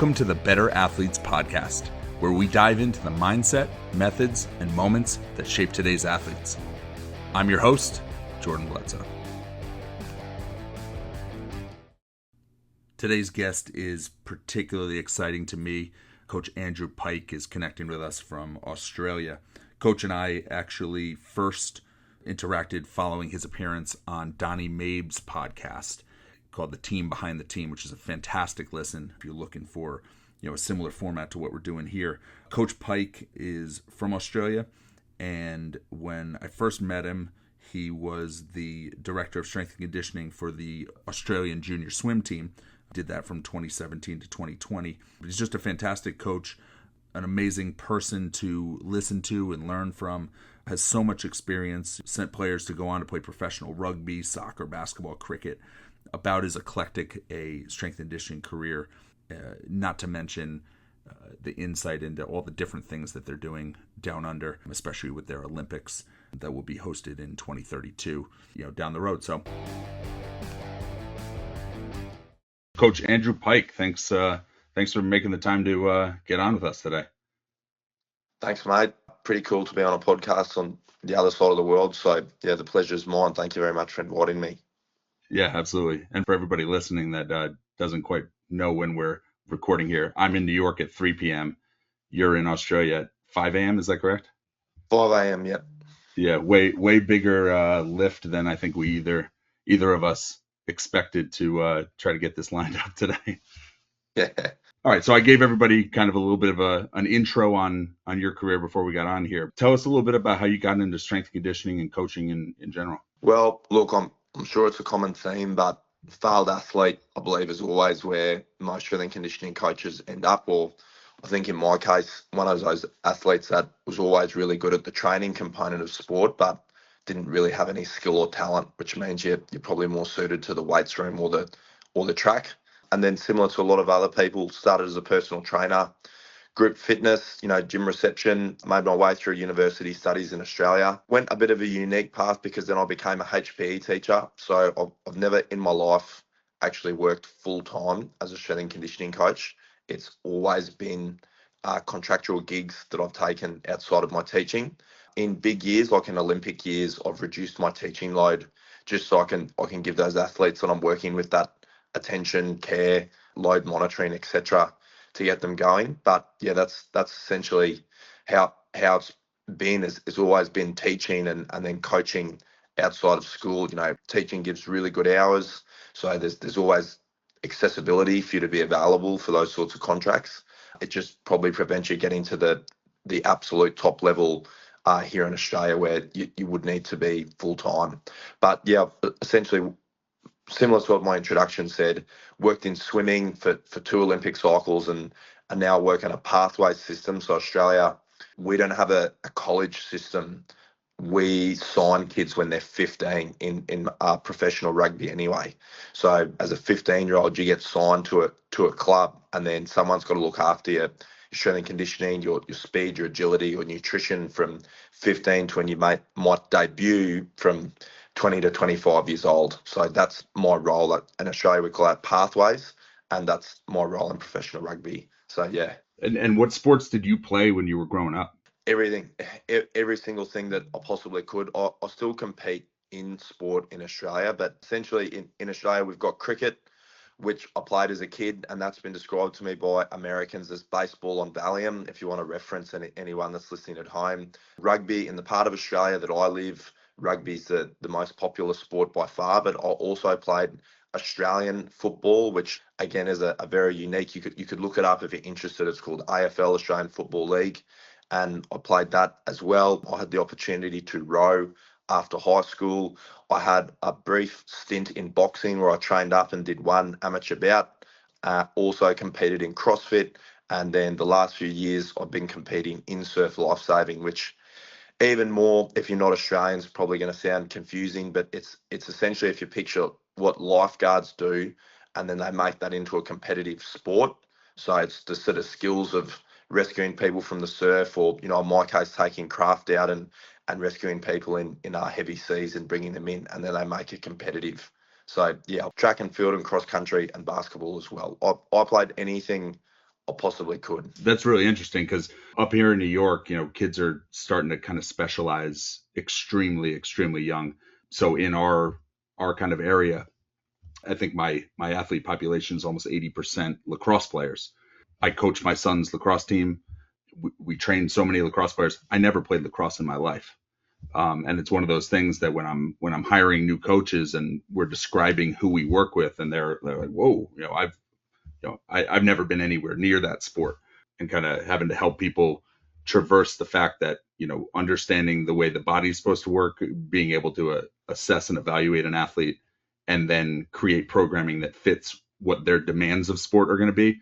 Welcome to the Better Athletes Podcast, where we dive into the mindset, methods, and moments that shape today's athletes. I'm your host, Jordan Bledsoe. Today's guest is particularly exciting to me. Coach Andrew Pyke is connecting with us from Australia. Coach and I actually first interacted following his appearance on Donnie Mabe's podcast called The Team Behind the Team, which is a fantastic listen if you're looking for a similar format to what we're doing here. Coach Pyke is from Australia, and when I first met him, he was the director of strength and conditioning for the Australian junior swim team. Did that from 2017 to 2020. But he's just a fantastic coach, an amazing person to listen to and learn from, has so much experience, sent players to go on to play professional rugby, soccer, basketball, cricket, about as eclectic a strength and conditioning career, not to mention the insight into all the different things that they're doing down under, especially with their Olympics that will be hosted in 2032, down the road. So, Coach Andrew Pyke, thanks for making the time to get on with us today. Thanks, mate. Pretty cool to be on a podcast on the other side of the world. So, yeah, the pleasure is mine. Thank you very much for inviting me. Yeah, absolutely. And for everybody listening that doesn't quite know when we're recording here, I'm in New York at 3 p.m. You're in Australia at 5 a.m. Is that correct? 5 a.m. Yep. Yeah, way bigger lift than I think we either of us expected to try to get this lined up today. Yeah. All right, so I gave everybody kind of a little bit of an intro on your career before we got on here. Tell us a little bit about how you got into strength conditioning and coaching in general. Well, look, I'm sure it's a common theme, but failed athlete, I believe, is always where most strength and conditioning coaches end up. Or I think in my case, one of those athletes that was always really good at the training component of sport, but didn't really have any skill or talent, which means you're probably more suited to the weights room or the track. And then similar to a lot of other people, started as a personal trainer, group fitness, gym reception, made my way through university studies in Australia. Went a bit of a unique path because then I became a HPE teacher. So I've never in my life actually worked full time as a strength and conditioning coach. It's always been contractual gigs that I've taken outside of my teaching. In big years, like in Olympic years, I've reduced my teaching load just so I can give those athletes that I'm working with that attention, care, load monitoring, etc., to get them going. But yeah, that's essentially how it's been. It's always been teaching and then coaching outside of school. Teaching gives really good hours, so there's always accessibility for you to be available for those sorts of contracts. It just probably prevents you getting to the absolute top level here in Australia, where you would need to be full time. But yeah, essentially, similar to what my introduction said, worked in swimming for 2 Olympic cycles and now work in a pathway system. So Australia, we don't have a college system. We sign kids when they're 15 in professional rugby anyway. So as a 15-year-old, you get signed to a club, and then someone's got to look after your strength and conditioning, your speed, your agility, your nutrition from 15 to when you might debut from 20 to 25 years old. So that's my role in Australia. We call that pathways, and that's my role in professional rugby. So yeah. And what sports did you play when you were growing up? Everything, every single thing that I possibly could. I still compete in sport in Australia, but essentially in Australia we've got cricket, which I played as a kid, and that's been described to me by Americans as baseball on Valium, if you want to reference anyone that's listening at home. Rugby, in the part of Australia that I live, rugby is the most popular sport by far, but I also played Australian football, which again is a very unique, you could look it up if you're interested. It's called AFL, Australian Football League, and I played that as well. I had the opportunity to row after high school. I had a brief stint in boxing where I trained up and did one amateur bout. Also competed in CrossFit, and then the last few years I've been competing in surf lifesaving, which even more, if you're not Australian, is probably going to sound confusing, but it's essentially, if you picture what lifeguards do and then they make that into a competitive sport. So it's the sort of skills of rescuing people from the surf, or in my case, taking craft out and rescuing people in our heavy seas and bringing them in, and then they make it competitive. So yeah, track and field and cross country and basketball as well. I played anything I possibly could. That's really interesting because up here in New York, kids are starting to kind of specialize extremely, extremely young. So in our kind of area, I think my athlete population is almost 80% lacrosse players. I coach my son's lacrosse team. We train so many lacrosse players. I never played lacrosse in my life. And it's one of those things that when I'm hiring new coaches and we're describing who we work with, and they're like, whoa, I've never been anywhere near that sport, and kind of having to help people traverse the fact that, understanding the way the body's supposed to work, being able to assess and evaluate an athlete, and then create programming that fits what their demands of sport are going to be.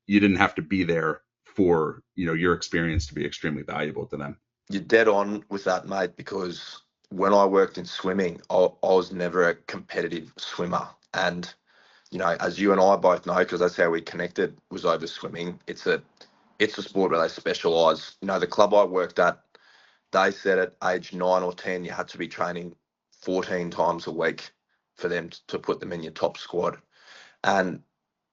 You didn't have to be there for, your experience to be extremely valuable to them. You're dead on with that, mate, because when I worked in swimming, I was never a competitive swimmer. And, as you and I both know, because that's how we connected, was over swimming. It's a sport where they specialise. The club I worked at, they said at age 9 or 10, you had to be training 14 times a week for them to put them in your top squad. And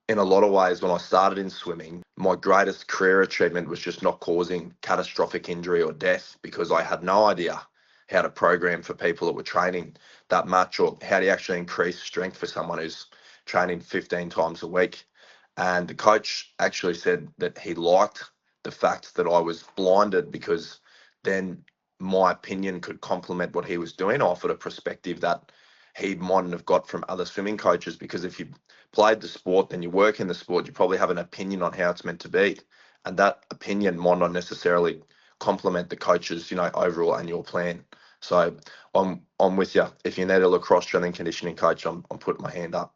in a lot of ways, when I started in swimming, my greatest career achievement was just not causing catastrophic injury or death, because I had no idea how to program for people that were training that much, or how to actually increase strength for someone who's training 15 times a week. And the coach actually said that he liked the fact that I was blinded, because then my opinion could complement what he was doing. I offered a perspective that he mightn't have got from other swimming coaches, because if you played the sport, then you work in the sport, you probably have an opinion on how it's meant to be. And that opinion might not necessarily complement the coach's, overall annual plan. So I'm with you. If you need a lacrosse strength and conditioning coach, I'm putting my hand up.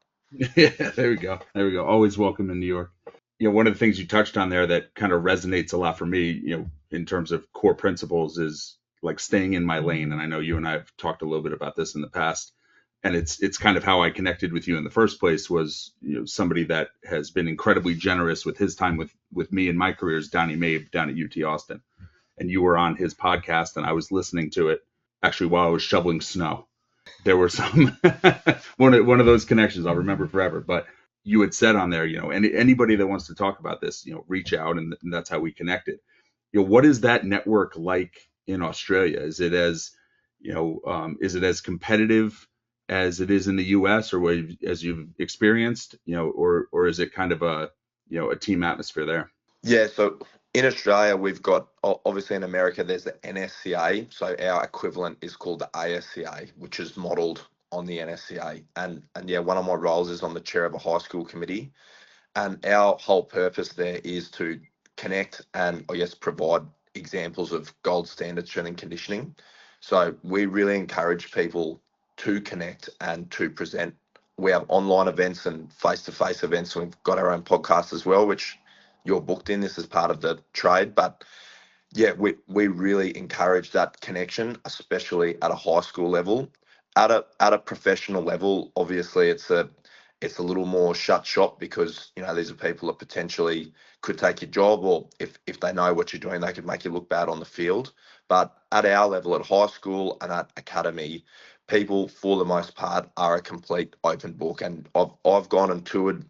Yeah, there we go. There we go. Always welcome in New York. One of the things you touched on there that kind of resonates a lot for me, in terms of core principles, is like staying in my lane. And I know you and I have talked a little bit about this in the past. And it's kind of how I connected with you in the first place, was, somebody that has been incredibly generous with his time with me in my career, is Donnie Mabe down at UT Austin. And you were on his podcast, and I was listening to it actually while I was shoveling snow. There were some one of those connections I'll remember forever. But you had said on there, anybody that wants to talk about this, reach out, and that's how we connected. What is that network like in Australia? Is it as competitive as it is in the U.S., or as you've experienced, or is it kind of a team atmosphere there? Yeah, so in Australia, we've got, obviously in America, there's the NSCA. So our equivalent is called the ASCA, which is modelled on the NSCA. And yeah, one of my roles is on the chair of a high school committee. And our whole purpose there is to connect and, I guess, provide examples of gold standard strength and conditioning. So we really encourage people to connect and to present. We have online events and face-to-face events. We've got our own podcast as well, which you're booked in. This is part of the trade. But yeah, we really encourage that connection, especially at a high school level. At a professional level, obviously it's a little more shut shop, because these are people that potentially could take your job, or if they know what you're doing, they could make you look bad on the field. But at our level, at high school and at academy, people for the most part are a complete open book. And I've gone and toured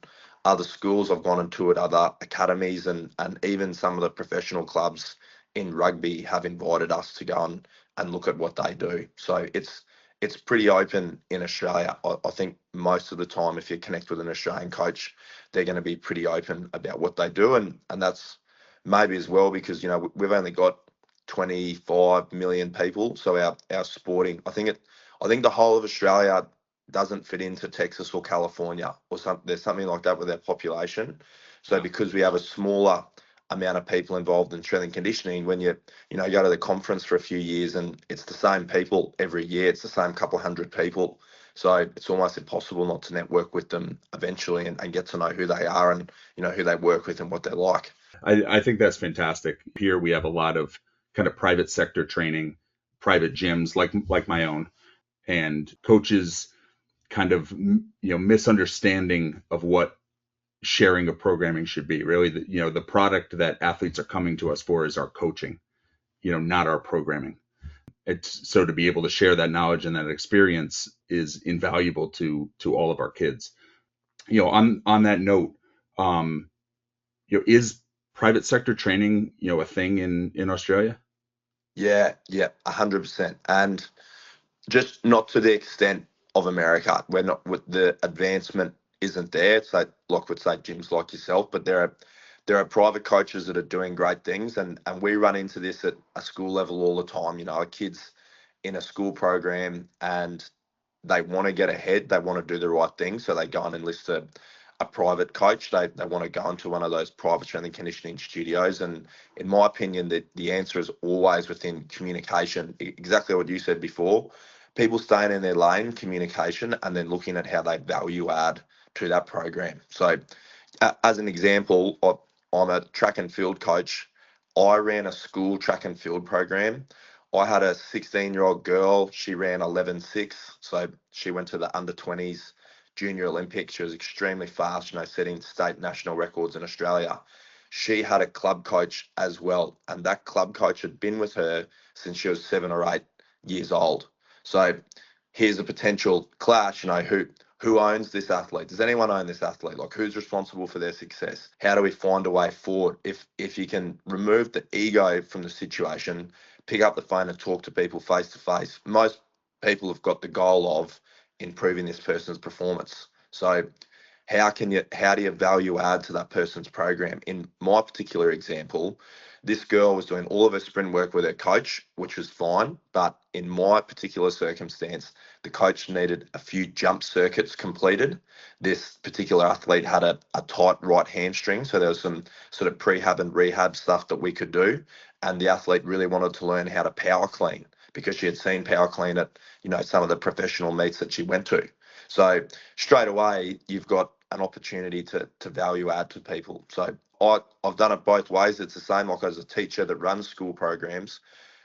other schools, I've gone and toured other academies, and even some of the professional clubs in rugby have invited us to go and look at what they do. So it's pretty open in Australia. I think most of the time, if you connect with an Australian coach, they're going to be pretty open about what they do. And that's maybe as well because, we've only got 25 million people. So our sporting, I think the whole of Australia doesn't fit into Texas or California or something. There's something like that with our population. So because we have a smaller amount of people involved in strength and conditioning, when you go to the conference for a few years and it's the same people every year, it's the same couple hundred people. So it's almost impossible not to network with them eventually and get to know who they are and, who they work with and what they're like. I think that's fantastic. Here we have a lot of kind of private sector training, private gyms like my own, and coaches kind of, misunderstanding of what sharing of programming should be. Really, the product that athletes are coming to us for is our coaching, not our programming. It's so to be able to share that knowledge and that experience is invaluable to all of our kids. On that note, is private sector training, a thing in Australia? Yeah, yeah, 100%. And just not to the extent of America, where not with the advancement isn't there. It's like would say gyms like yourself, but there are private coaches that are doing great things, and we run into this at a school level all the time. You know, our kids in a school program and they want to get ahead, they want to do the right thing, so they go and enlist a private coach. They want to go into one of those private strength and conditioning studios. And in my opinion, the answer is always within communication. Exactly what you said before. People staying in their lane, communication, and then looking at how they value add to that program. So, as an example, I'm a track and field coach. I ran a school track and field program. I had a 16-year-old girl. She ran 11.6. So she went to the under 20s junior Olympics. She was extremely fast, setting state national records in Australia. She had a club coach as well. And that club coach had been with her since she was 7 or 8 years old. So here's a potential clash, who owns this athlete? Does anyone own this athlete? Like, who's responsible for their success? How do we find a way forward? If you can remove the ego from the situation, pick up the phone and talk to people face to face. Most people have got the goal of improving this person's performance. So how do you value add to that person's program? In my particular example, this girl was doing all of her sprint work with her coach, which was fine. But in my particular circumstance, the coach needed a few jump circuits completed. This particular athlete had a tight right hamstring, so there was some sort of prehab and rehab stuff that we could do. And the athlete really wanted to learn how to power clean because she had seen power clean at some of the professional meets that she went to. So straight away, you've got an opportunity to value add to people. So I've done it both ways. It's the same like as a teacher that runs school programs.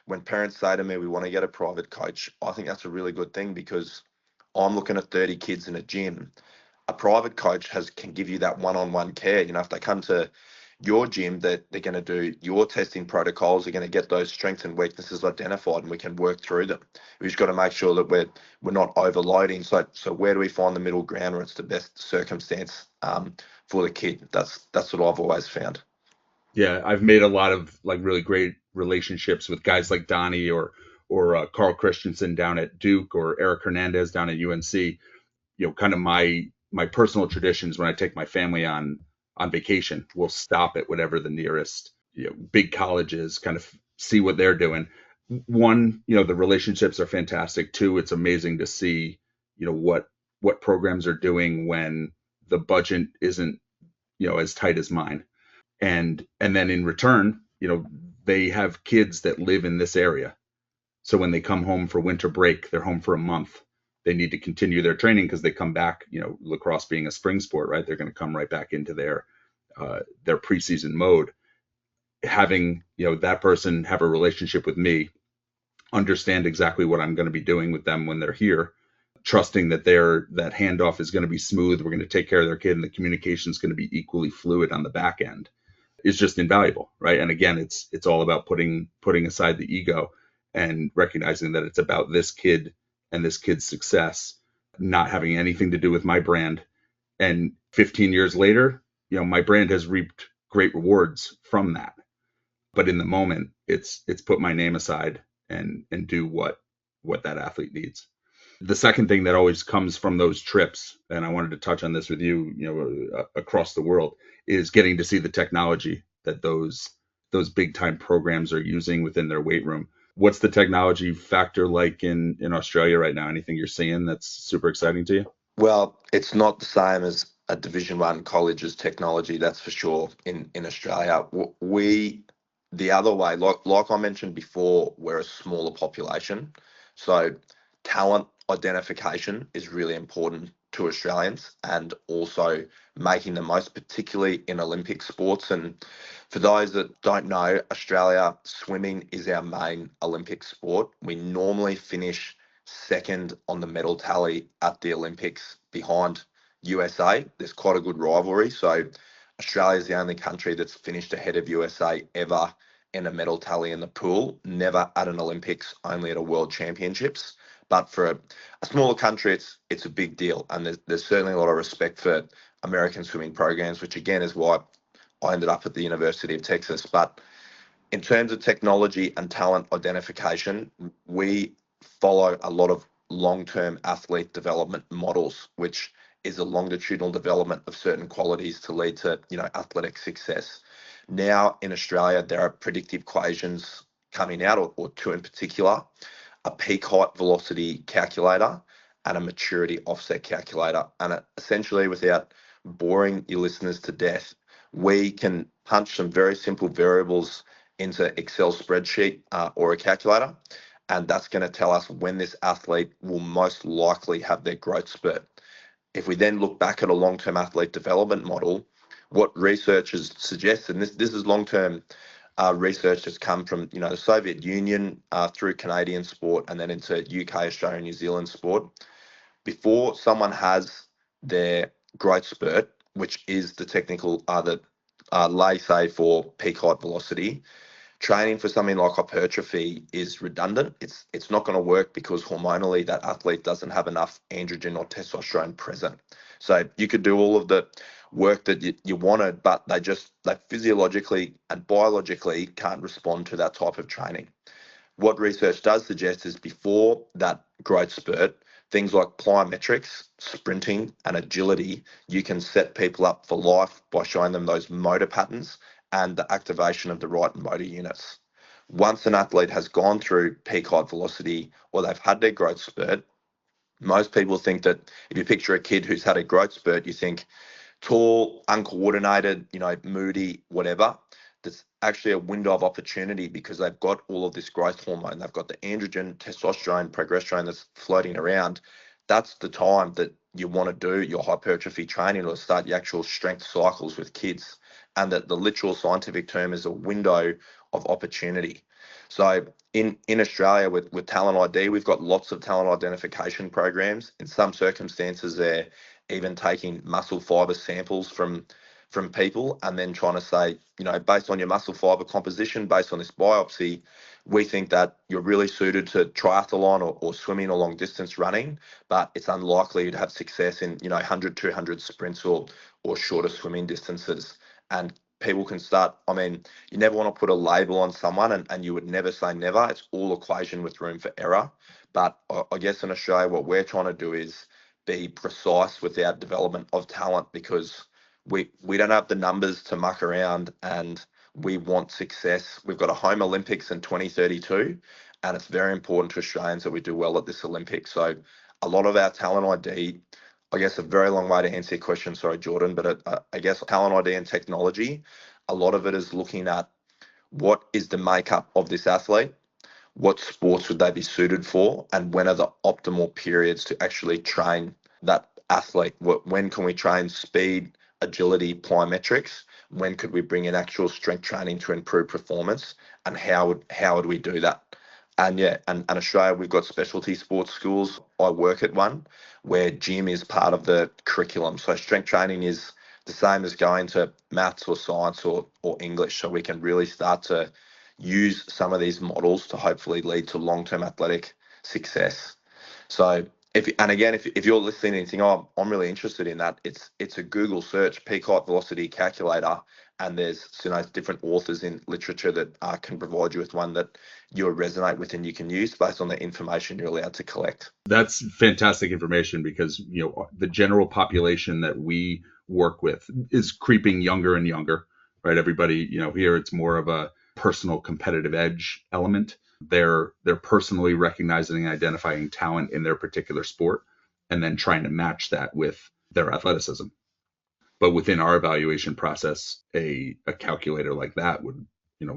When parents say to me, we want to get a private coach, I think that's a really good thing because I'm looking at 30 kids in a gym. A private coach can give you that one-on-one care. If they come to your gym, that they're going to do your testing protocols, they're going to get those strengths and weaknesses identified, and we can work through them. We've just got to make sure that we're not overloading. So where do we find the middle ground where it's the best circumstance for the kid? That's what I've always found. Yeah, I've made a lot of like really great relationships with guys like Donnie or Carl Christensen down at Duke or Eric Hernandez down at UNC. Kind of my personal traditions when I take my family on vacation, we'll stop at whatever the nearest big college is, kind of see what they're doing. One, the relationships are fantastic. Two, it's amazing to see what programs are doing when the budget isn't as tight as mine. And then in return, they have kids that live in this area. So when they come home for winter break, they're home for a month. They need to continue their training because they come back, lacrosse being a spring sport, right? They're going to come right back into their preseason mode. Having, that person have a relationship with me, understand exactly what I'm going to be doing with them when they're here, trusting that that handoff is going to be smooth. We're going to take care of their kid and the communication is going to be equally fluid on the back end is just invaluable, right? And again, it's all about putting aside the ego and recognizing that it's about this kid and this kid's success, not having anything to do with my brand. And 15 years later, my brand has reaped great rewards from that. But in the moment, it's put my name aside and do what that athlete needs. The second thing that always comes from those trips, and I wanted to touch on this with you, across the world, is getting to see the technology that those big time programs are using within their weight room. What's the technology factor like in Australia right now? Anything you're seeing that's super exciting to you? Well, it's not the same as a Division One college's technology, that's for sure. In Australia, we the other way, like I mentioned before, we're a smaller population, so talent identification is really important to Australians, and also making the most, particularly in Olympic sports. And for those that don't know, Australia swimming is our main Olympic sport. We normally finish second on the medal tally at the Olympics behind USA. There's quite a good rivalry. So Australia is the only country that's finished ahead of USA ever in a medal tally in the pool, never at an Olympics, only at a World Championships. But for a smaller country, it's a big deal. And there's certainly a lot of respect for American swimming programs, which again is why I ended up at the University of Texas. But in terms of technology and talent identification, we follow a lot of long-term athlete development models, which is a longitudinal development of certain qualities to lead to, athletic success. Now in Australia, there are predictive equations coming out, or two in particular, a peak height velocity calculator and a maturity offset calculator. And essentially, without boring your listeners to death, we can punch some very simple variables into Excel spreadsheet or a calculator, and that's going to tell us when this athlete will most likely have their growth spurt. If we then look back at a long-term athlete development model, what researchers suggest, and this is long-term research that's come from the Soviet Union through Canadian sport and then into UK, Australia, New Zealand sport. Before someone has their growth spurt, which is the technical lay say for peak height velocity, training for something like hypertrophy is redundant. It's not going to work because hormonally that athlete doesn't have enough androgen or testosterone present. So you could do all of the work that you wanted, but they physiologically and biologically can't respond to that type of training. What research does suggest is before that growth spurt, things like plyometrics, sprinting, and agility, you can set people up for life by showing them those motor patterns and the activation of the right motor units. Once an athlete has gone through peak height velocity or they've had their growth spurt, most people think that if you picture a kid who's had a growth spurt, you think tall, uncoordinated, moody, whatever. There's actually a window of opportunity because they've got all of this growth hormone. They've got the androgen, testosterone, progesterone that's floating around. That's the time that you want to do your hypertrophy training or start your actual strength cycles with kids. And that the literal scientific term is a window of opportunity. So in Australia with Talent ID, we've got lots of talent identification programs. In some circumstances, they're even taking muscle fiber samples from people and then trying to say, based on your muscle fiber composition, based on this biopsy, we think that you're really suited to triathlon or swimming or long distance running, but it's unlikely you'd have success in, 100, 200 sprints or shorter swimming distances. And people can start, you never want to put a label on someone and you would never say never. It's all equation with room for error. But I guess in Australia, what we're trying to do is be precise with our development of talent because we don't have the numbers to muck around and we want success. We've got a home Olympics in 2032 and it's very important to Australians that we do well at this Olympics. So a lot of our talent ID, I guess a very long way to answer your question, sorry, Jordan, but I guess talent ID and technology, a lot of it is looking at what is the makeup of this athlete, what sports would they be suited for, and when are the optimal periods to actually train that athlete? When can we train speed, agility, plyometrics? When could we bring in actual strength training to improve performance? And how would we do that? And Australia, we've got specialty sports schools. I work at one where gym is part of the curriculum. So strength training is the same as going to maths or science or English. So we can really start to use some of these models to hopefully lead to long-term athletic success. So if you're listening and think, oh, I'm really interested in that, it's a Google search, peak height velocity calculator, and there's different authors in literature that can provide you with one that you'll resonate with and you can use based on the information you're allowed to collect. That's fantastic information because the general population that we work with is creeping younger and younger, right? Everybody, here it's more of a personal competitive edge element. They're personally recognizing and identifying talent in their particular sport and then trying to match that with their athleticism. But within our evaluation process, a calculator like that would,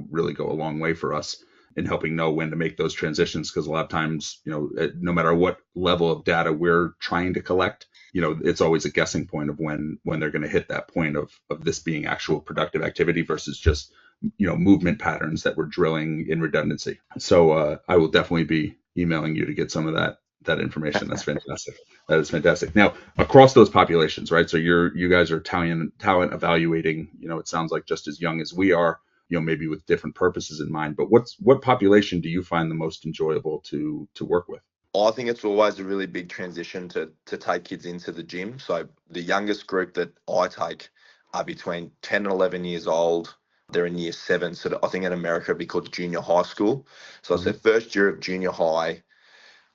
really go a long way for us in helping know when to make those transitions. Because a lot of times, no matter what level of data we're trying to collect, it's always a guessing point of when they're going to hit that point of this being actual productive activity versus just, movement patterns that we're drilling in redundancy. So I will definitely be emailing you to get some of that information. That's fantastic. That is fantastic. Now, across those populations, right? So you guys are talent evaluating, it sounds like just as young as we are, maybe with different purposes in mind, but what population do you find the most enjoyable to work with? I think it's always a really big transition to take kids into the gym. So the youngest group that I take are between 10 and 11 years old. They're in year 7. So I think in America it'd be called junior high school. So it's their first year of junior high.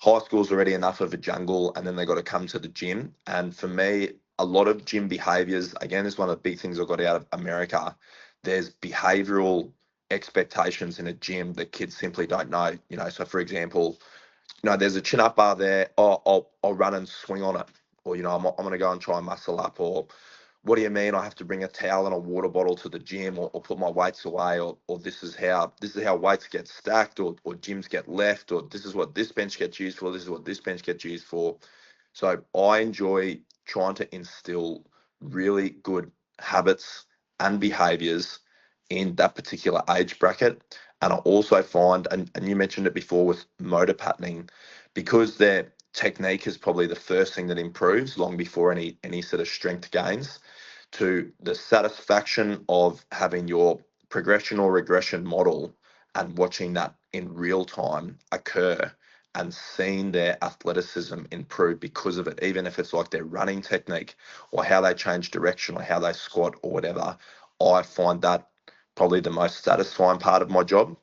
High school's already enough of a jungle, and then they got to come to the gym. And for me, a lot of gym behaviors, again, is one of the big things I got out of America. There's behavioral expectations in a gym that kids simply don't know. So for example, there's a chin up bar there. Oh, I'll run and swing on it, or I'm going to go and try and muscle up, or what do you mean I have to bring a towel and a water bottle to the gym, or put my weights away, or this is how weights get stacked, or gyms get left, or this is what this bench gets used for, this is what this bench gets used for. So I enjoy trying to instill really good habits and behaviors in that particular age bracket. And I also find, and you mentioned it before with motor patterning, because their technique is probably the first thing that improves long before any sort of strength gains, to the satisfaction of having your progression or regression model and watching that in real time occur and seeing their athleticism improve because of it, even if it's like their running technique or how they change direction or how they squat or whatever. I find that probably the most satisfying part of my job.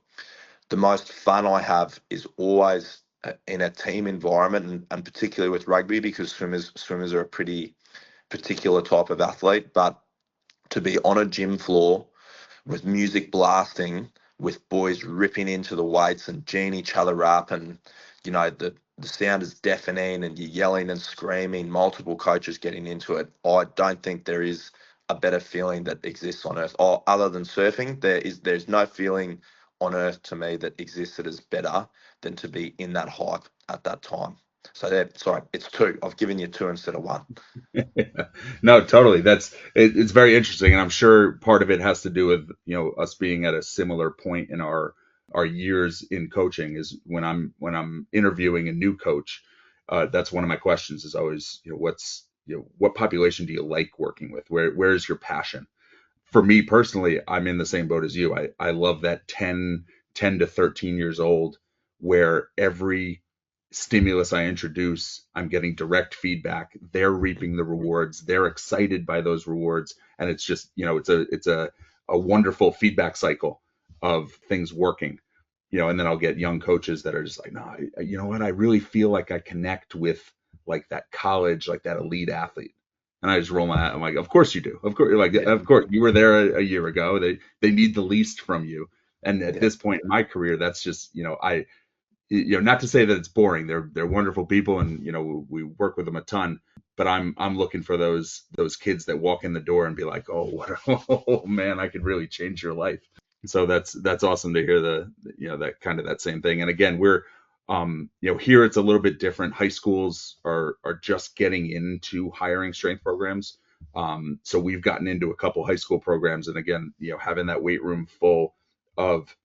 The most fun I have is always in a team environment, and particularly with rugby, because swimmers are a pretty particular type of athlete. But to be on a gym floor with music blasting, with boys ripping into the weights and geeing each other up, and the sound is deafening, and you're yelling and screaming, multiple coaches getting into it. I don't think there is a better feeling that exists on earth. Oh, other than surfing, there's no feeling on earth to me that exists that is better than to be in that hype at that time. So sorry, it's 2. I've given you 2 instead of 1. No, totally. It's very interesting, and I'm sure part of it has to do with us being at a similar point in our years in coaching. Is when I'm interviewing a new coach, that's one of my questions is always what population do you like working with? Where's your passion? For me personally, I'm in the same boat as you. I love that 10 to 13 years old, where every stimulus I introduce, I'm getting direct feedback. They're reaping the rewards. They're excited by those rewards. And it's just, it's a wonderful feedback cycle of things working. And then I'll get young coaches that are just like, no, you know what? I really feel like I connect with like that college, like that elite athlete. And I just roll my eye. I'm like, of course you do. Of course, Yeah, of course you were there a year ago. They need the least from you. And at yeah, this point in my career, that's just, not to say that it's boring. They're wonderful people, and we work with them a ton. But I'm looking for those kids that walk in the door and be like, oh, oh man, I could really change your life. So that's awesome to hear that kind of that same thing. And again, we're here it's a little bit different. High schools are just getting into hiring strength programs. So we've gotten into a couple high school programs, and again, having that weight room full of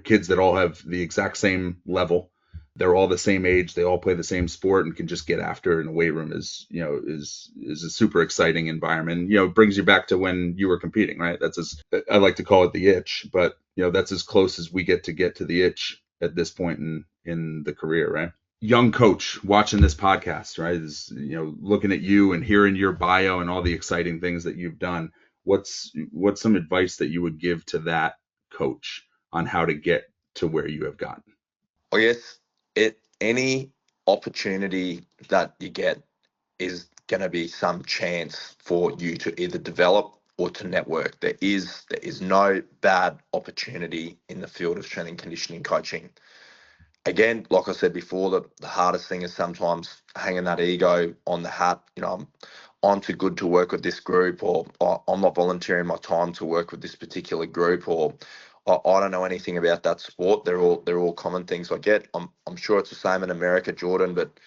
kids that all have the exact same level. They're all the same age. They all play the same sport and can just get after it in a weight room is a super exciting environment. It brings you back to when you were competing, right? I like to call it the itch, but that's as close as we get to the itch at this point in the career, right? Young coach watching this podcast, right, is looking at you and hearing your bio and all the exciting things that you've done. What's some advice that you would give to that coach on how to get to where you have gotten? I guess any opportunity that you get is going to be some chance for you to either develop or to network. There is no bad opportunity in the field of strength and conditioning coaching. Again, like I said before, the hardest thing is sometimes hanging that ego on the hat. I'm too good to work with this group, or I'm not volunteering my time to work with this particular group, or I don't know anything about that sport. They're all common things I get. I'm sure it's the same in America, Jordan, but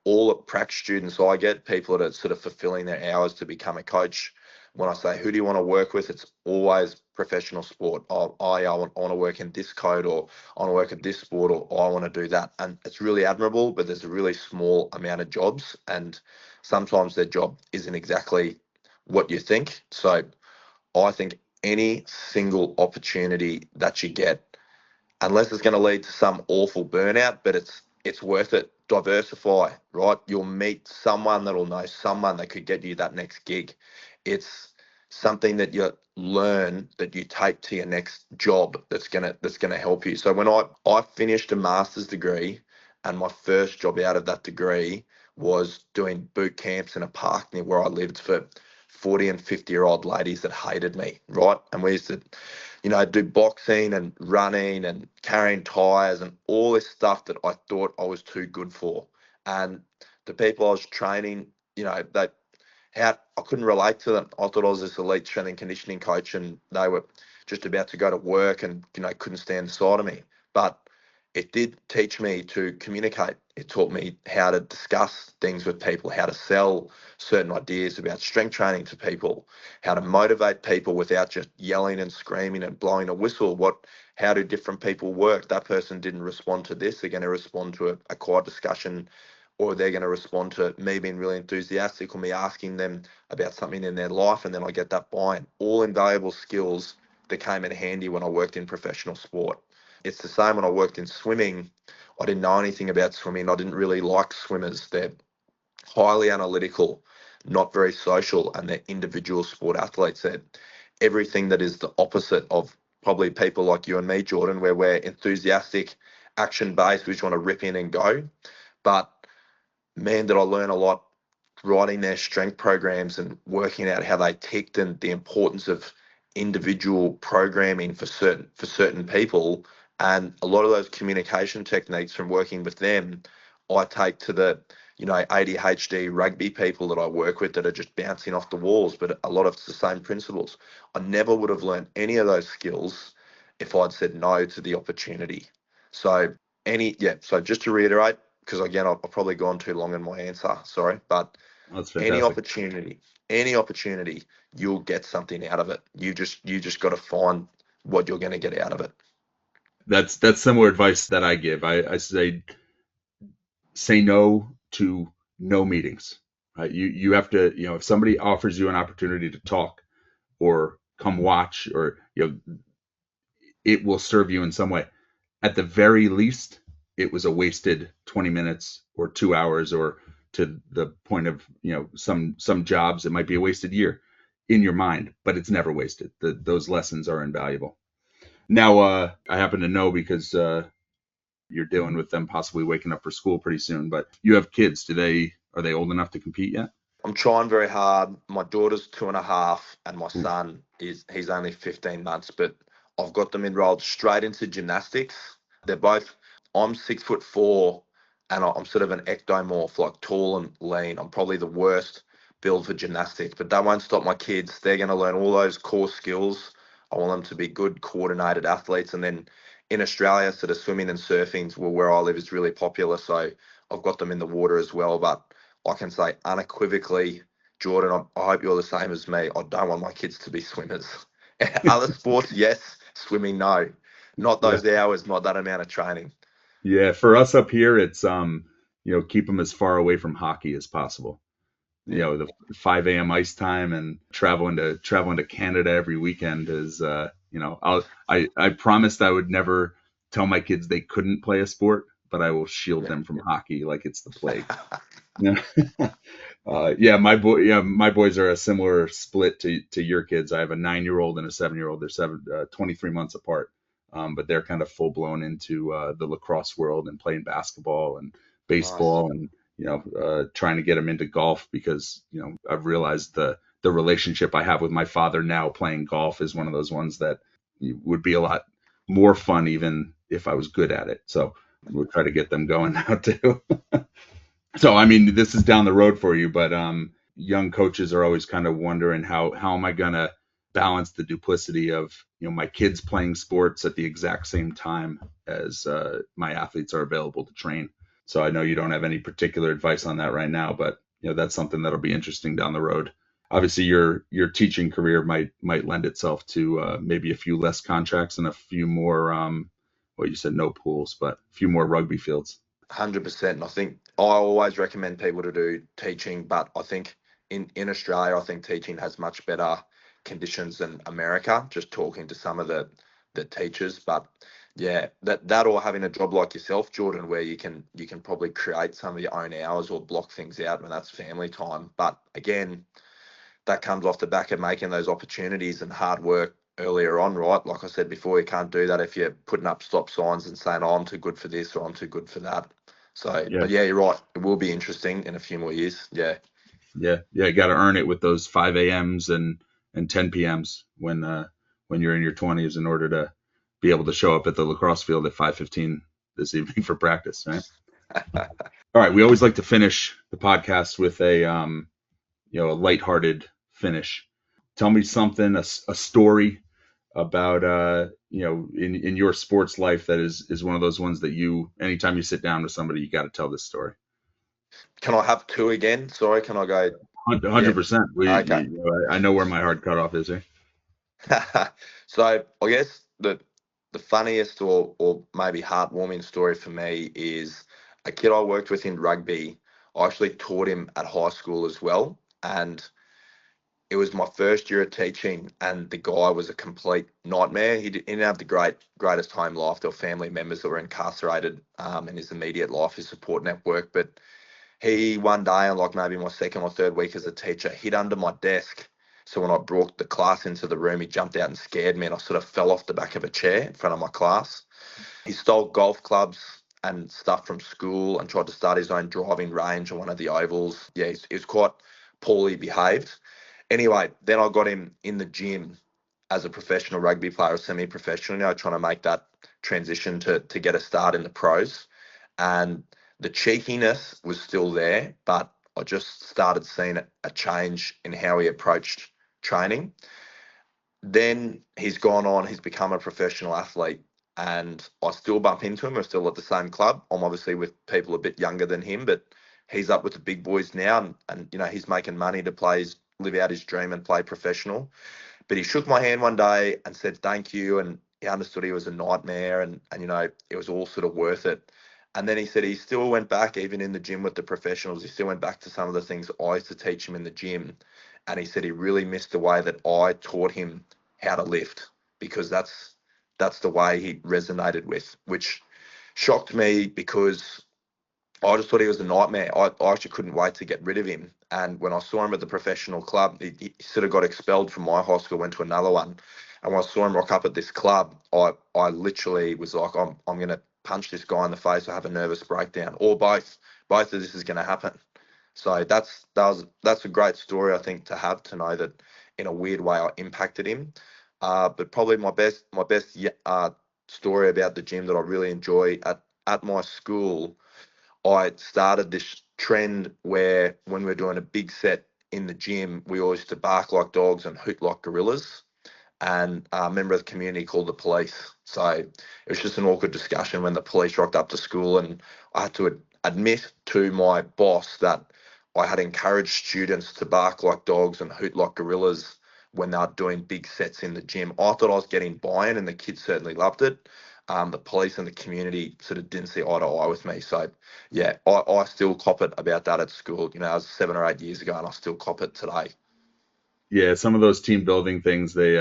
all the prac students I get, people that are sort of fulfilling their hours to become a coach. When I say, who do you want to work with? It's always professional sport. I want to work in this code, or I want to work at this sport, or I want to do that. And it's really admirable, but there's a really small amount of jobs, and sometimes their job isn't exactly what you think. So I think any single opportunity that you get, unless it's going to lead to some awful burnout, but it's worth it. Diversify, right? You'll meet someone that'll know someone that could get you that next gig. It's something that you learn that you take to your next job that's gonna help you. So when I finished a master's degree, and my first job out of that degree was doing boot camps in a park near where I lived for 40 and 50-year-old ladies that hated me, right? And we used to, do boxing and running and carrying tires and all this stuff that I thought I was too good for. And the people I was training, they how I couldn't relate to them. I thought I was this elite strength and conditioning coach, and they were just about to go to work and couldn't stand the sight of me. But it did teach me to communicate. It taught me how to discuss things with people, how to sell certain ideas about strength training to people, how to motivate people without just yelling and screaming and blowing a whistle. How do different people work? That person didn't respond to this. They're going to respond to a quiet discussion, or they're going to respond to me being really enthusiastic or me asking them about something in their life, and then I get that buy-in. All invaluable skills that came in handy when I worked in professional sport. It's the same when I worked in swimming. I didn't know anything about swimming. I didn't really like swimmers. They're highly analytical, not very social, and they're individual sport athletes. They're everything that is the opposite of probably people like you and me, Jordan, where we're enthusiastic, action-based, we just want to rip in and go. But man, did I learn a lot writing their strength programs and working out how they ticked and the importance of individual programming for certain people. And a lot of those communication techniques from working with them, I take to the ADHD rugby people that I work with that are just bouncing off the walls. But a lot of it's the same principles. I never would have learned any of those skills if I'd said no to the opportunity. So so just to reiterate, because again, I've probably gone too long in my answer, sorry, but That's any fantastic. opportunity, any opportunity, you'll get something out of it. You just got to find what you're going to get out of it. That's similar advice that I give. I say no to no meetings. Right? You have to, if somebody offers you an opportunity to talk or come watch, or it will serve you in some way. At the very least, it was a wasted 20 minutes or 2 hours, or to the point of, some jobs, it might be a wasted year in your mind, but it's never wasted. Those lessons are invaluable. Now, I happen to know because you're dealing with them possibly waking up for school pretty soon, but you have kids. Are they old enough to compete yet? I'm trying very hard. My daughter's 2.5, and my Ooh. son he's only 15 months, but I've got them enrolled straight into gymnastics. They're both. I'm 6'4", and I'm sort of an ectomorph, like tall and lean. I'm probably the worst build for gymnastics, but that won't stop my kids. They're going to learn all those core skills. I want them to be good, coordinated athletes. And then in Australia, sort of swimming and surfing, well, where I live is really popular, so I've got them in the water as well. But I can say unequivocally, Jordan, I hope you're the same as me. I don't want my kids to be swimmers. Other sports, yes. Swimming, no. Not Yeah. those hours, not that amount of training. Yeah. For us up here, it's, keep them as far away from hockey as possible. Yeah. The 5 a.m. ice time and traveling to Canada every weekend is, I promised I would never tell my kids they couldn't play a sport, but I will shield Yeah. them from hockey like it's the plague. Yeah. My boys are a similar split to your kids. I have a 9-year-old and a 7-year-old. They're 23 months apart. But they're kind of full blown into the lacrosse world and playing basketball and Nice. baseball, and trying to get them into golf because I've realized the relationship I have with my father now playing golf is one of those ones that would be a lot more fun even if I was good at it. So we'll try to get them going now too. So, I mean, this is down the road for you, but young coaches are always kind of wondering how am I going to balance the duplicity of my kids playing sports at the exact same time as my athletes are available to train. So I know you don't have any particular advice on that right now, but that's something that'll be interesting down the road. Obviously, your teaching career might lend itself to maybe a few less contracts and a few more. Well, you said no pools, but a few more rugby fields. 100%. And I think I always recommend people to do teaching, but I think in Australia, I think teaching has much better conditions than America, just talking to some of the teachers. But yeah, that or having a job like yourself, Jordan, where you can probably create some of your own hours or block things out when that's family time. But again, that comes off the back of making those opportunities and hard work earlier on, right? Like I said before, you can't do that if you're putting up stop signs and saying, oh, I'm too good for this or I'm too good for that. So, Yeah. but yeah, you're right. It will be interesting in a few more years. Yeah. Yeah. You got to earn it with those 5 a.m.s and 10 p.m.s when you're in your 20s in order to be able to show up at the lacrosse field at 5:15 this evening for practice, right? All right. We always like to finish the podcast with a lighthearted finish. Tell me something, a story about in your sports life that is one of those ones that anytime you sit down with somebody, you got to tell this story. Can I have two again? Sorry, can I go? 100%. Okay. I know where my hard cutoff is here. So I guess the funniest or maybe heartwarming story for me is a kid I worked with in rugby. I actually taught him at high school as well, and it was my first year of teaching, and the guy was a complete nightmare. He didn't have the greatest home life. There were family members that were incarcerated in his immediate life, his support network. But he one day, on like maybe my second or third week as a teacher, hid under my desk. So when I brought the class into the room, he jumped out and scared me, and I sort of fell off the back of a chair in front of my class. He stole golf clubs and stuff from school and tried to start his own driving range on one of the ovals. Yeah, he was quite poorly behaved. Anyway, then I got him in the gym as a professional rugby player, semi-professional, trying to make that transition to get a start in the pros. And the cheekiness was still there, but I just started seeing a change in how he approached training. Then he's gone on, he's become a professional athlete, and I still bump into him. We're still at the same club. I'm obviously with people a bit younger than him, but he's up with the big boys now, and he's making money to live out his dream and play professional. But he shook my hand one day and said thank you, and he understood he was a nightmare, and it was all sort of worth it. And then he said he still went back, even in the gym with the professionals. He still went back to some of the things I used to teach him in the gym, and he said he really missed the way that I taught him how to lift, because that's the way he resonated with, which shocked me because I just thought he was a nightmare. I actually couldn't wait to get rid of him. And when I saw him at the professional club, he sort of got expelled from my high school, went to another one. And when I saw him rock up at this club, I literally was like, I'm going to punch this guy in the face or have a nervous breakdown, or both. Both of this is going to happen. So that's a great story, I think, to have, to know that in a weird way I impacted him. But probably my best story about the gym that I really enjoy at my school, I started this trend where when we're doing a big set in the gym, we always used to bark like dogs and hoot like gorillas. And a member of the community called the police. So it was just an awkward discussion when the police rocked up to school, and I had to admit to my boss that I had encouraged students to bark like dogs and hoot like gorillas when they were doing big sets in the gym. I thought I was getting buy-in, and the kids certainly loved it. The police and the community sort of didn't see eye to eye with me. So, yeah, I still cop it about that at school. That was 7 or 8 years ago, and I still cop it today. Yeah, some of those team building things, they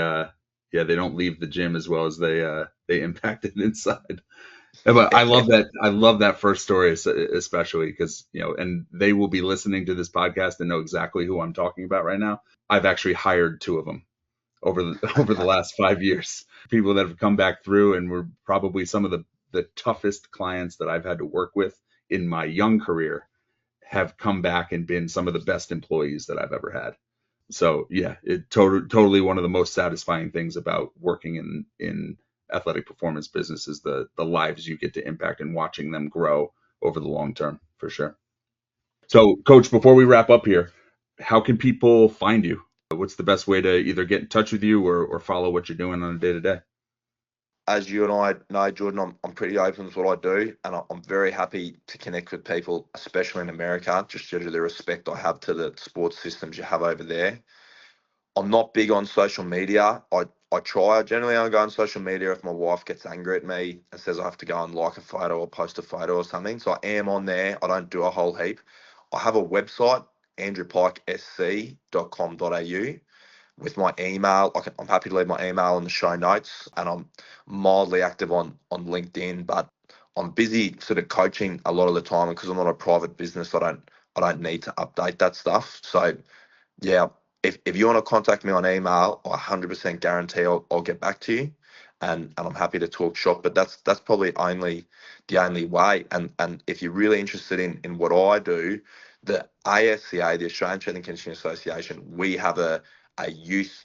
don't leave the gym as well as they impact it inside. But I love that. I love that first story, especially because, and they will be listening to this podcast and know exactly who I'm talking about right now. I've actually hired two of them over the last 5 years. People that have come back through and were probably some of the toughest clients that I've had to work with in my young career have come back and been some of the best employees that I've ever had. So yeah, totally one of the most satisfying things about working in athletic performance business is the lives you get to impact and watching them grow over the long term, for sure. So, Coach, before we wrap up here, how can people find you? What's the best way to either get in touch with you or follow what you're doing on a day to day? As you and I know, Jordan, I'm pretty open with what I do, and I'm very happy to connect with people, especially in America, just due to the respect I have to the sports systems you have over there. I'm not big on social media. I try. Generally, I go on social media if my wife gets angry at me and says I have to go and like a photo or post a photo or something. So I am on there. I don't do a whole heap. I have a website, andrewpykesc.com.au, with my email. I'm happy to leave my email in the show notes, and I'm mildly active on LinkedIn, but I'm busy sort of coaching a lot of the time, because I'm not a private business. I don't need to update that stuff. So yeah, if you want to contact me on email, I 100% guarantee I'll get back to you, and I'm happy to talk shop. But that's probably the only way. And if you're really interested in what I do, the ASCA, the Australian Strength and Conditioning Association, we have a youth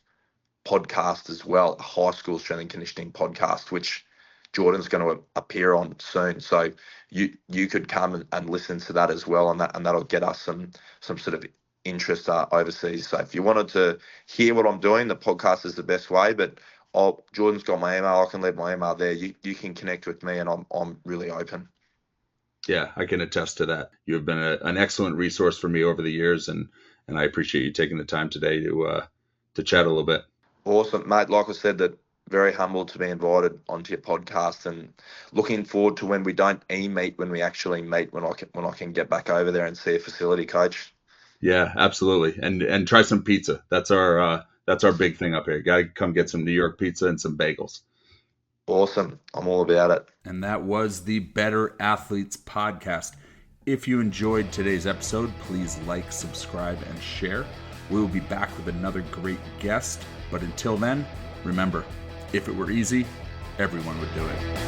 podcast as well, a high school strength and conditioning podcast, which Jordan's going to appear on soon. So you could come and listen to that as well, and that'll get us some sort of interest overseas. So if you wanted to hear what I'm doing, the podcast is the best way. But Jordan's got my email. I can leave my email there. You can connect with me, and I'm really open. Yeah, I can attest to that. You have been an excellent resource for me over the years, and I appreciate you taking the time today to chat a little bit. Awesome, mate. Like I said, that very humbled to be invited onto your podcast, and looking forward to when we don't meet, when we actually meet, when I can get back over there and see a facility, Coach. Yeah, absolutely. And try some pizza. That's our big thing up here. Got to come get some New York pizza and some bagels. Awesome. I'm all about it. And that was the Better Athletes podcast. If you enjoyed today's episode, please like, subscribe, and share. We will be back with another great guest. But until then, remember, if it were easy, everyone would do it.